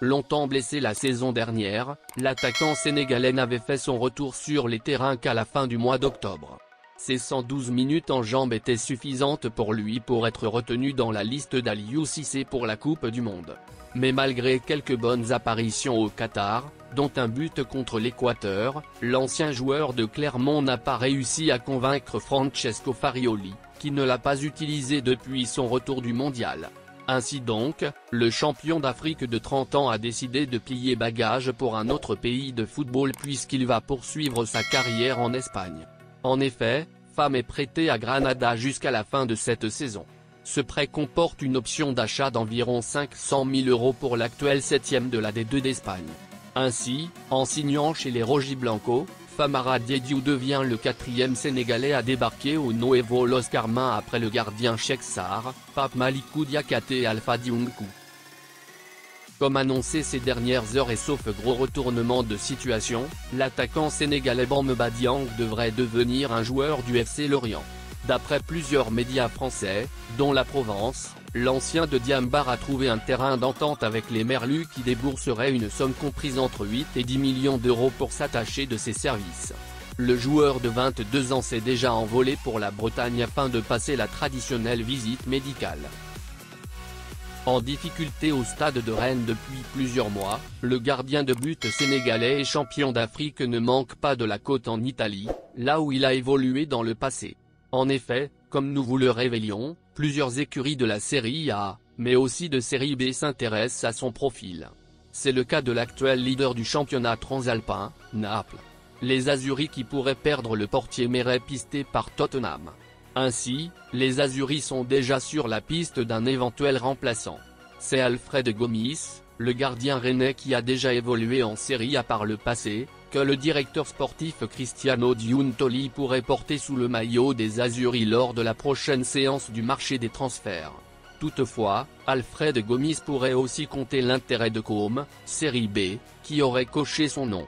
Longtemps blessé la saison dernière, l'attaquant sénégalais n'avait fait son retour sur les terrains qu'à la fin du mois d'octobre. Ces 112 minutes en jambes étaient suffisantes pour lui pour être retenu dans la liste d'Aliou Cissé pour la Coupe du Monde. Mais malgré quelques bonnes apparitions au Qatar, dont un but contre l'Équateur, l'ancien joueur de Clermont n'a pas réussi à convaincre Francesco Farioli, qui ne l'a pas utilisé depuis son retour du mondial. Ainsi donc, le champion d'Afrique de 30 ans a décidé de plier bagages pour un autre pays de football puisqu'il va poursuivre sa carrière en Espagne. En effet, Fam est prêté à Granada jusqu'à la fin de cette saison. Ce prêt comporte une option d'achat d'environ 500 000 € pour l'actuel 7e de la D2 d'Espagne. Ainsi, en signant chez les Rojiblancos, Famara Diédhiou devient le 4e Sénégalais à débarquer au Nuevo Los Carmins après le gardien Cheikh Sarr, Pape Malick Diakhaté et Alpha Diunkou. Comme annoncé ces dernières heures et sauf gros retournement de situation, l'attaquant sénégalais Bamba Dieng devrait devenir un joueur du FC Lorient. D'après plusieurs médias français, dont La Provence, l'ancien de Diambar a trouvé un terrain d'entente avec les Merlus qui débourseraient une somme comprise entre 8 et 10 millions d'euros pour s'attacher de ses services. Le joueur de 22 ans s'est déjà envolé pour la Bretagne afin de passer la traditionnelle visite médicale. En difficulté au stade de Rennes depuis plusieurs mois, le gardien de but sénégalais et champion d'Afrique ne manque pas de la cote en Italie, là où il a évolué dans le passé. En effet, comme nous vous le révélions, plusieurs écuries de la Série A, mais aussi de Série B s'intéressent à son profil. C'est le cas de l'actuel leader du championnat transalpin, Naples. Les Azuris qui pourraient perdre le portier Meret pisté par Tottenham. Ainsi, les Azuris sont déjà sur la piste d'un éventuel remplaçant. C'est Alfred Gomis, le gardien rennais qui a déjà évolué en Série A par le passé, que le directeur sportif Cristiano Giuntoli pourrait porter sous le maillot des Azuris lors de la prochaine séance du marché des transferts. Toutefois, Alfred Gomis pourrait aussi compter l'intérêt de Côme, Série B, qui aurait coché son nom.